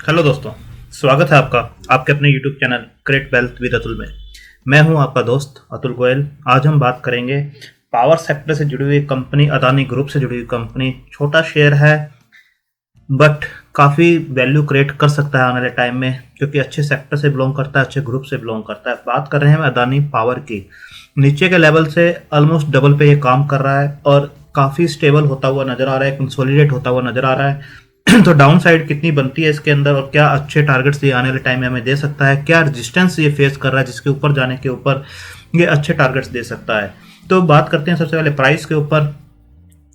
Hello दोस्तों, स्वागत है आपका आपके अपने YouTube channel create wealth with Atul में। मैं हूं आपका दोस्त अतुल गोयल। आज हम बात करेंगे पावर सेक्टर से जुड़ी हुई कंपनी, अदानी ग्रुप से जुड़ी हुई कंपनी। छोटा शेयर है बट काफ़ी वैल्यू क्रिएट कर सकता है आने वाले टाइम में, क्योंकि अच्छे सेक्टर से बिलोंग करता है, अच्छे ग्रुप से बिलोंग करता है। बात कर रहे हैं अदानी पावर की। नीचे के लेवल से ऑलमोस्ट डबल पे ये काम कर रहा है और काफ़ी स्टेबल होता हुआ नजर आ रहा है, कंसोलिडेट होता हुआ नजर आ रहा है। तो डाउन साइड कितनी बनती है इसके अंदर और क्या अच्छे टारगेट्स ये आने वाले टाइम में हमें दे सकता है, क्या रेजिस्टेंस ये फेस कर रहा है जिसके ऊपर जाने के ऊपर ये अच्छे टारगेट्स दे सकता है। तो बात करते हैं सबसे पहले प्राइस के ऊपर,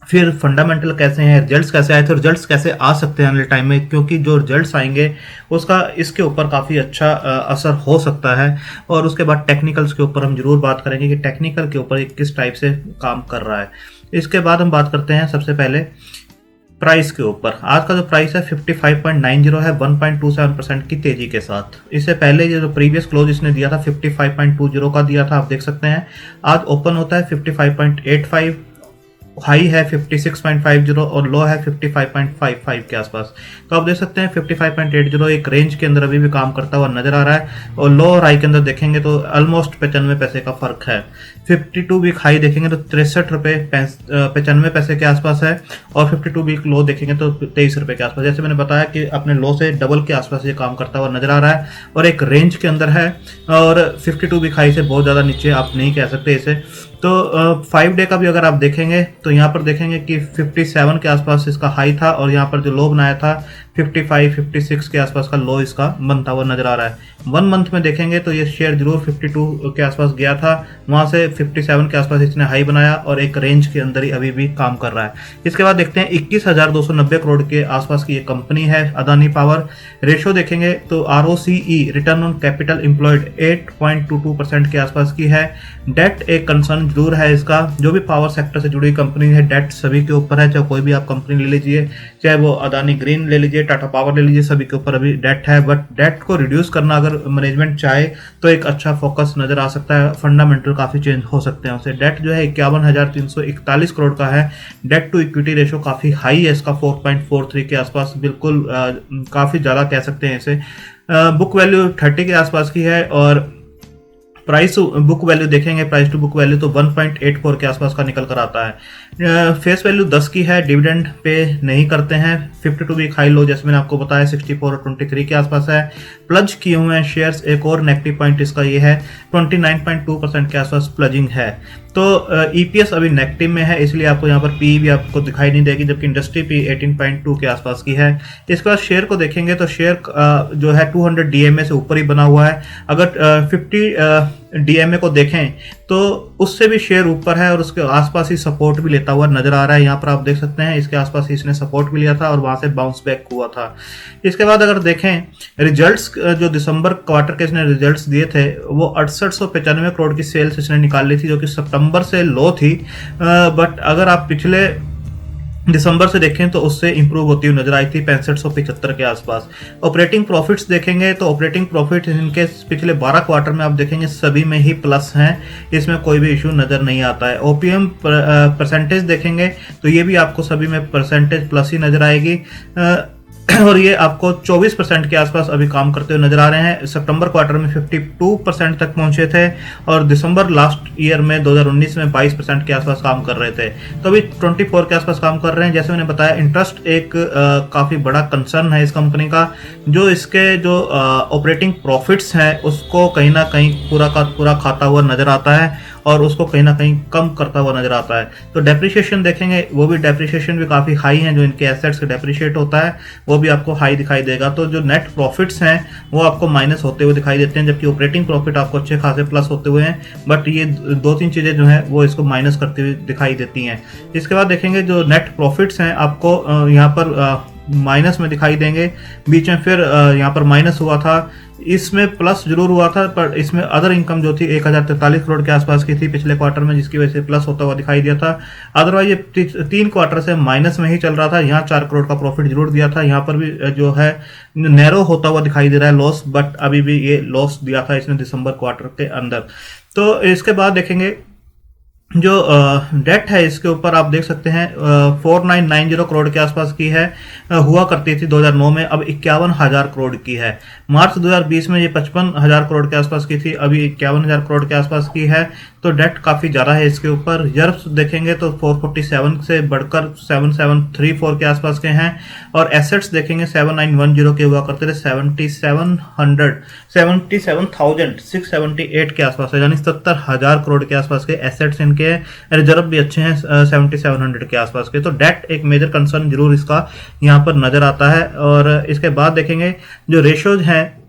फिर फंडामेंटल कैसे हैं, रिजल्ट्स कैसे आए थे, रिजल्ट्स कैसे आ सकते हैं आने वाले टाइम में, क्योंकि जो रिजल्ट्स आएंगे उसका इसके ऊपर काफ़ी अच्छा असर हो सकता है। और उसके बाद टेक्निकल्स के ऊपर हम जरूर बात करेंगे कि टेक्निकल के ऊपर ये किस टाइप से काम कर रहा है। इसके बाद हम बात करते हैं सबसे पहले प्राइस के ऊपर। आज का जो प्राइस है 55.90 है, 1.27% की तेजी के साथ। इससे पहले ये जो प्रीवियस क्लोज इसने दिया था 55.20 का दिया था, आप देख सकते हैं। आज ओपन होता है 55.85, हाई है 56.50 और लो है 55.55 के आसपास। तो आप देख सकते हैं 55.80 एक रेंज के अंदर अभी भी काम करता हुआ नजर आ रहा है। और लो और हाई के अंदर देखेंगे तो ऑलमोस्ट 95 पैसे का फर्क है। 52 वीक हाई देखेंगे तो 63 रुपये 95 पैसे के आसपास है, और 52 वीक लो देखेंगे तो 23 रुपये के आसपास। जैसे मैंने बताया कि अपने लो से डबल के आसपास ये काम करता हुआ नजर आ रहा है और एक रेंज के अंदर है। और 52 वीक हाई से बहुत ज़्यादा नीचे आप नहीं कह सकते इसे। तो 5 डे का भी अगर आप देखेंगे तो यहाँ पर देखेंगे कि 57 के आसपास इसका हाई था और यहाँ पर जो लो बनाया था 55 56 के आसपास का लो इसका बनता हुआ नजर आ रहा है। 1 मंथ में देखेंगे तो ये शेयर जरूर 52 के आसपास गया था, वहाँ से 57 के आसपास इसने हाई बनाया और एक रेंज के अंदर ही अभी भी काम कर रहा है। इसके बाद देखते हैं 21,290 करोड़ के आसपास की ये कंपनी है अदानी पावर। रेशो देखेंगे तो ROCE return on capital employed 8.22% के आसपास की है। डेट एक कंसर्न जरूर है इसका। जो भी पावर सेक्टर से जुड़ी कंपनी है, डेट सभी के ऊपर है, चाहे कोई भी आप कंपनी ले लीजिए, चाहे वो अदानी ग्रीन ले लीजिए, टाटा पावर ले लीजिए, सभी के ऊपर अभी डेट है। बट डेट को रिड्यूस करना अगर मैनेजमेंट चाहे तो एक अच्छा फोकस नजर आ सकता है, फंडामेंटल काफी चेंज हो सकते हैं उससे। डेट जो है 51,341 करोड़ का है। डेट टू इक्विटी रेशो काफी हाई है इसका, 4.43 के आसपास, बिल्कुल काफी ज्यादा कह सकते हैं इसे। बुक वैल्यू 30 के आसपास की है और प्राइस बुक वैल्यू देखेंगे, प्राइस टू बुक वैल्यू तो 1.84 के आसपास का निकल कर आता है। फेस वैल्यू 10 की है, डिविडेंड पे नहीं करते हैं। 52 वीक हाई लो जैसे मैंने आपको बताया 64 और 23 के आसपास है। प्लज किए हुए हैं शेयर्स। एक और नेगेटिव पॉइंट इसका ये है 29.2% के आसपास प्लजिंग है। तो EPS अभी नेगेटिव में है, इसलिए आपको यहाँ पर पी भी आपको दिखाई नहीं देगी, जबकि इंडस्ट्री पी 18.2 के आसपास की है। इसके बाद शेयर को देखेंगे तो शेयर जो है 200 DMA से ऊपर ही बना हुआ है। अगर 50 DMA को देखें तो उससे भी शेयर ऊपर है और उसके आसपास ही सपोर्ट भी लेता हुआ नजर आ रहा है। यहाँ पर आप देख सकते हैं इसके आसपास ही इसने सपोर्ट भी लिया था और वहां से बाउंस बैक हुआ था। इसके बाद अगर देखें रिजल्ट्स, जो दिसंबर क्वार्टर के इसने रिजल्ट्स दिए थे वो 6895 करोड़ की सेल्स इसने निकाल ली थी, जो कि सितंबर से लो थी। बट अगर आप पिछले दिसंबर से देखें तो उससे इंप्रूव होती हुई नजर आई थी 6575 के आसपास। ऑपरेटिंग प्रॉफिट्स देखेंगे तो ऑपरेटिंग प्रॉफिट इनके पिछले 12 क्वार्टर में आप देखेंगे सभी में ही प्लस हैं, इसमें कोई भी इशू नजर नहीं आता है। OPM परसेंटेज देखेंगे तो ये भी आपको सभी में परसेंटेज प्लस ही नजर आएगी। और ये आपको 24% के आसपास अभी काम करते हुए नजर आ रहे हैं। सितंबर क्वार्टर में 52% तक पहुंचे थे और दिसंबर लास्ट ईयर में 2019 में 22% के आसपास काम कर रहे थे। तो अभी 24 के आसपास काम कर रहे हैं। जैसे मैंने बताया इंटरेस्ट एक काफ़ी बड़ा कंसर्न है इस कंपनी का। जो इसके जो ऑपरेटिंग प्रॉफिट्स हैं उसको कहीं ना कहीं पूरा का पूरा खाता हुआ नजर आता है और उसको कहीं ना कहीं कम करता हुआ नजर आता है। तो डेप्रिसिएशन देखेंगे, वो भी डेप्रिसिएशन भी काफ़ी हाई है, जो इनके एसेट्स से डेप्रिशिएट होता है वो भी आपको हाई दिखाई देगा। तो जो नेट प्रॉफिट्स हैं वो आपको माइनस होते हुए दिखाई देते हैं, जबकि ऑपरेटिंग प्रॉफिट आपको अच्छे खासे प्लस होते हुए हैं। बट ये 2-3 चीज़ें जो हैं वो इसको माइनस करते हुए दिखाई देती हैं। इसके बाद देखेंगे जो नेट प्रॉफिट्स हैं आपको यहाँ पर माइनस में दिखाई देंगे। बीच में फिर यहाँ पर माइनस हुआ था, इसमें प्लस जरूर हुआ था, पर इसमें अदर इनकम जो थी 1043 करोड़ के आसपास की थी पिछले क्वार्टर में, जिसकी वजह से प्लस होता हुआ दिखाई दिया था। अदरवाइज ये 3 क्वार्टर से माइनस में ही चल रहा था। यहाँ 4 करोड़ का प्रॉफिट जरूर दिया था, यहाँ पर भी जो है नैरो होता हुआ दिखाई दे रहा है लॉस, बट अभी भी ये लॉस दिया था इसने दिसंबर क्वार्टर के अंदर। तो इसके बाद देखेंगे जो डेट है इसके ऊपर आप देख सकते हैं 4990 करोड़ के आसपास की है, हुआ करती थी 2009 में, अब 51,000 करोड़ की है। मार्च 2020 में ये 55,000 करोड़ के आसपास की थी, अभी 51,000 करोड़ के आसपास की है। तो डेट काफ़ी ज़्यादा है इसके ऊपर। रिजर्व्स देखेंगे तो 447 से बढ़कर 7734 के आसपास के हैं, और एसेट्स देखेंगे 7910 के हुआ करते थे 77,678 के आसपास है, यानी 70,000 करोड़ के आसपास के एसेट्स इनके हैं। रिजर्व भी अच्छे हैं 7700 के आसपास के। तो डेट एक मेजर कंसर्न जरूर इसका यहाँ पर नजर आता है। और इसके बाद देखेंगे जो रेशोज हैं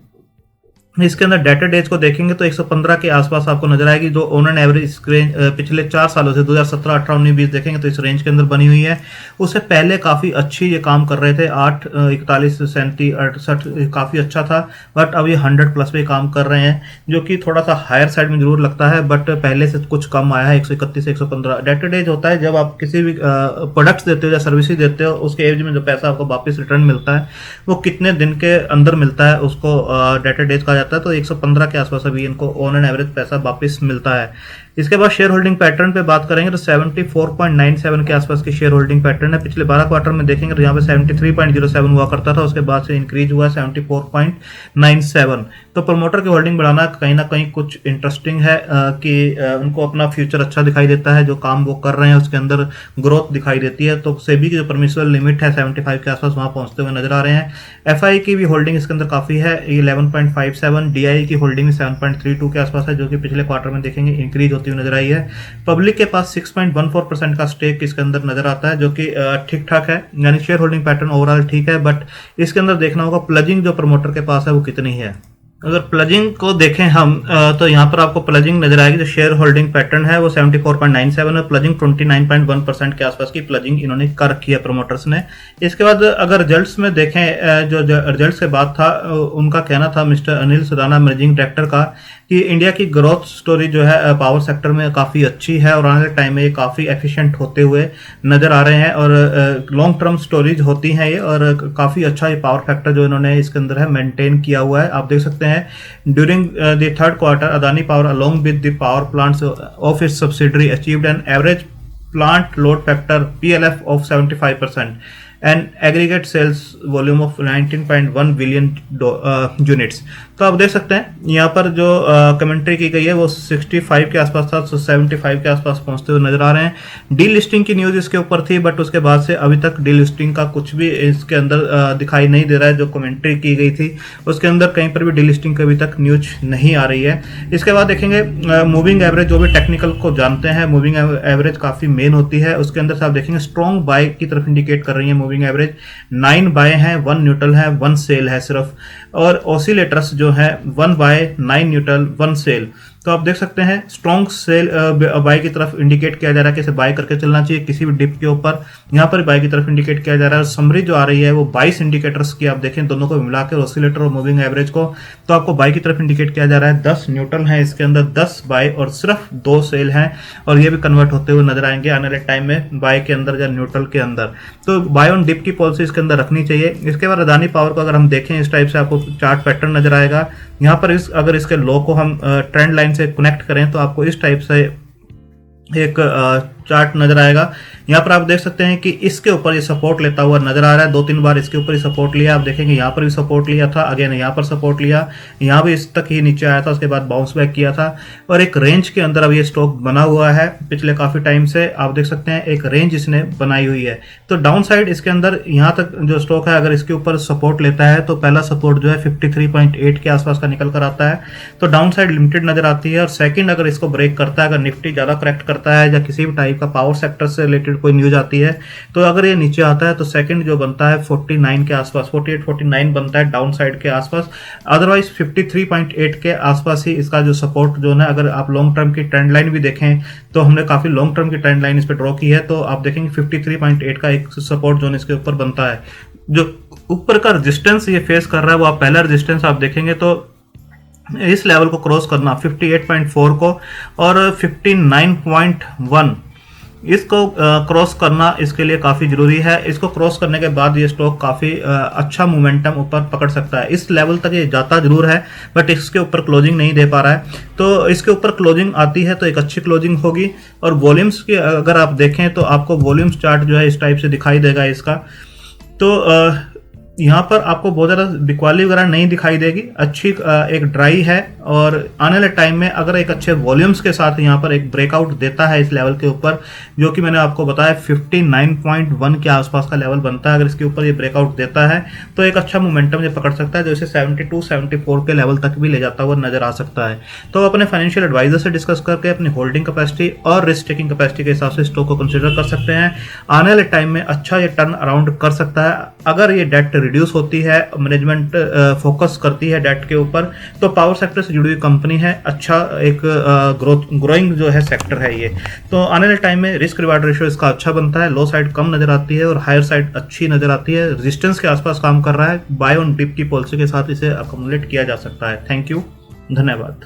इसके अंदर डेटर डेज को देखेंगे तो 115 के आसपास आपको नजर आएगी, जो ऑन एन एवरेज पिछले 4 सालों से 2017, 18, 19, 20 देखेंगे तो इस रेंज के अंदर बनी हुई है। उससे पहले काफ़ी अच्छी ये काम कर रहे थे, 8, 41, 37, 68 काफ़ी अच्छा था, बट अब ये 100 प्लस पे काम कर रहे हैं, जो कि थोड़ा सा हायर साइड में जरूर लगता है, बट पहले से कुछ कम आया है। 131 से 115 डेटर डेज होता है जब आप किसी भी प्रोडक्ट्स देते हो या सर्विसेज देते हो, उसके एवज में जो पैसा आपको वापस रिटर्न मिलता है वो कितने दिन के अंदर मिलता है, उसको डेटर डेज कहा जाता है। तो 115 के आसपास अभी इनको ऑन एन एवरेज पैसा वापस मिलता है। इसके बाद शेयर होल्डिंग पैटर्न पे बात करेंगे तो 74.97 के आसपास की शेयर होल्डिंग पैटर्न है। पिछले 12 क्वार्टर में देखेंगे तो यहाँ पे 73.07 हुआ करता था, उसके बाद से इंक्रीज हुआ 74.97। तो प्रमोटर की होल्डिंग बढ़ाना कहीं ना कहीं कुछ इंटरेस्टिंग है कि उनको अपना फ्यूचर अच्छा दिखाई देता है, जो काम वो कर रहे हैं उसके अंदर ग्रोथ दिखाई देती है। तो सेबी की जो परमिसिबल लिमिट है 75 के आसपास वहां पहुंचते हुए नजर आ रहे हैं। एफआई की भी होल्डिंग इसके अंदर काफी है, 11.57। डीआई की होल्डिंग 7.32 के आसपास है, जो कि पिछले क्वार्टर में देखेंगे इंक्रीज होती हुई नजर आई है। पब्लिक के पास 6.14% का स्टेक इसके अंदर नजर आता है, जो कि ठीक ठाक है, यानी शेयर होल्डिंग पैटर्न ओवरऑल ठीक है। बट इसके अंदर देखना होगा प्लजिंग जो प्रमोटर के पास है वो कितनी है। अगर प्लजिंग को देखें हम तो यहाँ पर आपको प्लजिंग नजर आएगी, जो शेयर होल्डिंग पैटर्न है वो 74.97 है, प्लजिंग 29.1% के आसपास की प्लजिंग इन्होंने कर रखी है प्रमोटर्स ने। इसके बाद अगर रिजल्ट्स में देखें, जो रिजल्ट्स के बाद था उनका कहना था mister Anil Sudana managing director का कि इंडिया की ग्रोथ स्टोरी जो है पावर सेक्टर में काफ़ी अच्छी है और आने वाले टाइम में ये काफ़ी एफिशिएंट होते हुए नज़र आ रहे हैं, और लॉन्ग टर्म स्टोरीज होती हैं ये, और काफ़ी अच्छा ये पावर फैक्टर जो इन्होंने इसके अंदर है मेंटेन किया हुआ है। आप देख सकते हैं during the third quarter Adani power along with the power plants of its subsidiary achieved an average plant load factor PLF of 75% and aggregate sales volume of 19.1 billion units. तो आप देख सकते हैं यहाँ पर जो कमेंट्री की गई है वो 65 के आसपास था, तो 75 के आसपास पहुंचते हुए नजर आ रहे हैं। डी लिस्टिंग की न्यूज इसके ऊपर थी, बट उसके बाद से अभी तक डी लिस्टिंग का कुछ भी इसके अंदर दिखाई नहीं दे रहा है। जो कमेंट्री की गई थी उसके अंदर कहीं पर भी डी लिस्टिंग की अभी तक न्यूज नहीं आ रही है। इसके बाद देखेंगे मूविंग एवरेज, जो भी टेक्निकल को जानते हैं मूविंग एवरेज काफी मेन होती है, उसके अंदर से आप देखेंगे स्ट्रॉन्ग बाय की तरफ इंडिकेट कर रही है मूविंग एवरेज। 9 बाय है, 1 न्यूट्रल है, 1 सेल है सिर्फ, और ऑसिलेटर्स जो है 1 बाय, 9 न्यूट्रल, 1 सेल। तो आप देख सकते हैं स्ट्रॉन्ग सेल बाय की तरफ इंडिकेट किया जा रहा है कि इसे बाय करके चलना चाहिए किसी भी डिप के ऊपर। यहाँ पर बाय की तरफ इंडिकेट किया जा रहा है। समरी जो आ रही है वो 22 इंडिकेटर्स की, आप देखें दोनों को मिलाकर ऑसिलेटर और मूविंग एवरेज को, तो आपको बाय की तरफ इंडिकेट किया जा रहा है। 10 न्यूट्रल है इसके अंदर, 10 बाय और सिर्फ 2 सेल हैं, और ये भी कन्वर्ट होते हुए नजर आएंगे आने वाले टाइम में बाय के अंदर या न्यूट्रल के अंदर। तो बाय ऑन डिप की पॉलिसी इसके अंदर रखनी चाहिए। इसके बाद अदानी पावर को अगर हम देखें इस टाइप से आपको चार्ट पैटर्न नजर आएगा। यहाँ पर अगर इसके लो को हम ट्रेंड लाइन से कनेक्ट करें तो आपको इस टाइप से एक चार्ट नजर आएगा। यहाँ पर आप देख सकते हैं कि इसके ऊपर ये सपोर्ट लेता हुआ नजर आ रहा है। 2-3 बार इसके ऊपर ही सपोर्ट लिया, आप देखेंगे यहाँ पर भी सपोर्ट लिया था, अगेन यहाँ पर सपोर्ट लिया, यहाँ भी इस तक ही नीचे आया था, उसके बाद बाउंस बैक किया था, और एक रेंज के अंदर अब ये स्टॉक बना हुआ है पिछले काफी टाइम से। आप देख सकते हैं एक रेंज इसने बनाई हुई है। तो डाउन साइड इसके अंदर यहाँ तक जो स्टॉक है अगर इसके ऊपर सपोर्ट लेता है तो पहला सपोर्ट जो है 53.8 के आसपास का निकल कर आता है, तो डाउन साइड लिमिटेड नजर आती है। और सेकंड अगर इसको ब्रेक करता है, अगर निफ्टी ज्यादा करेक्ट करता है या किसी भी टाइप का पावर सेक्टर से रिलेटेड कोई न्यूज आती है, तो अगर ये नीचे आता है तो सेकंड जो बनता है 49 के आसपास, 48-49 बनता है डाउन साइड के आसपास। अदरवाइज 53.8 के आसपास ही इसका जो सपोर्ट जो है, अगर आप लॉन्ग टर्म की ट्रेंड लाइन भी देखें तो हमने काफी लॉन्ग टर्म की ट्रेंड लाइन इस पर ड्रॉ की है, तो आप देखेंगे 53.8 का एक सपोर्ट जोन इसके ऊपर बनता है। जो ऊपर का रेजिस्टेंस ये फेस कर रहा है वो आप पहला रेजिस्टेंस आप देखेंगे तो इस लेवल को क्रॉस करना 58.4 को और 59.1 इसको क्रॉस करना इसके लिए काफ़ी ज़रूरी है। इसको क्रॉस करने के बाद ये स्टॉक काफ़ी अच्छा मोमेंटम ऊपर पकड़ सकता है। इस लेवल तक ये जाता जरूर है, बट इसके ऊपर क्लोजिंग नहीं दे पा रहा है। तो इसके ऊपर क्लोजिंग आती है तो एक अच्छी क्लोजिंग होगी। और वॉल्यूम्स की अगर आप देखें तो आपको वॉल्यूम्स चार्ट जो है इस टाइप से दिखाई देगा इसका। तो यहाँ पर आपको बहुत ज़्यादा बिकवाली वगैरह नहीं दिखाई देगी, अच्छी एक ड्राई है। और आने वाले टाइम में अगर एक अच्छे वॉल्यूम्स के साथ यहाँ पर एक ब्रेकआउट देता है इस लेवल के ऊपर, जो कि मैंने आपको बताया 59.1 के आसपास का लेवल बनता है, अगर इसके ऊपर ये ब्रेकआउट देता है तो एक अच्छा मोमेंटम ये पकड़ सकता है, जो इसे 72-74 के लेवल तक भी ले जाता हुआ नजर आ सकता है। तो अपने फाइनेंशियल एडवाइजर से डिस्कस करके अपनी होल्डिंग कैपेसिटी और रिस्क टेकिंग कैपेसिटी के हिसाब से स्टॉक को कंसिडर कर सकते हैं। आने वाले टाइम में अच्छा ये टर्न अराउंड कर सकता है अगर ये डेट रिड्यूस होती है, मैनेजमेंट फोकस करती है डेट के ऊपर। तो पावर सेक्टर से जुड़ी हुई कंपनी है, अच्छा एक ग्रोइंग जो है सेक्टर है ये। तो आने वाले टाइम में रिस्क रिवार्ड रेशियो इसका अच्छा बनता है, लो साइड कम नजर आती है और हायर साइड अच्छी नजर आती है, रेजिस्टेंस के आसपास काम कर रहा है। बाय ऑन डिप की पॉलिसी के साथ इसे अकोमोडेट किया जा सकता है। थैंक यू, धन्यवाद।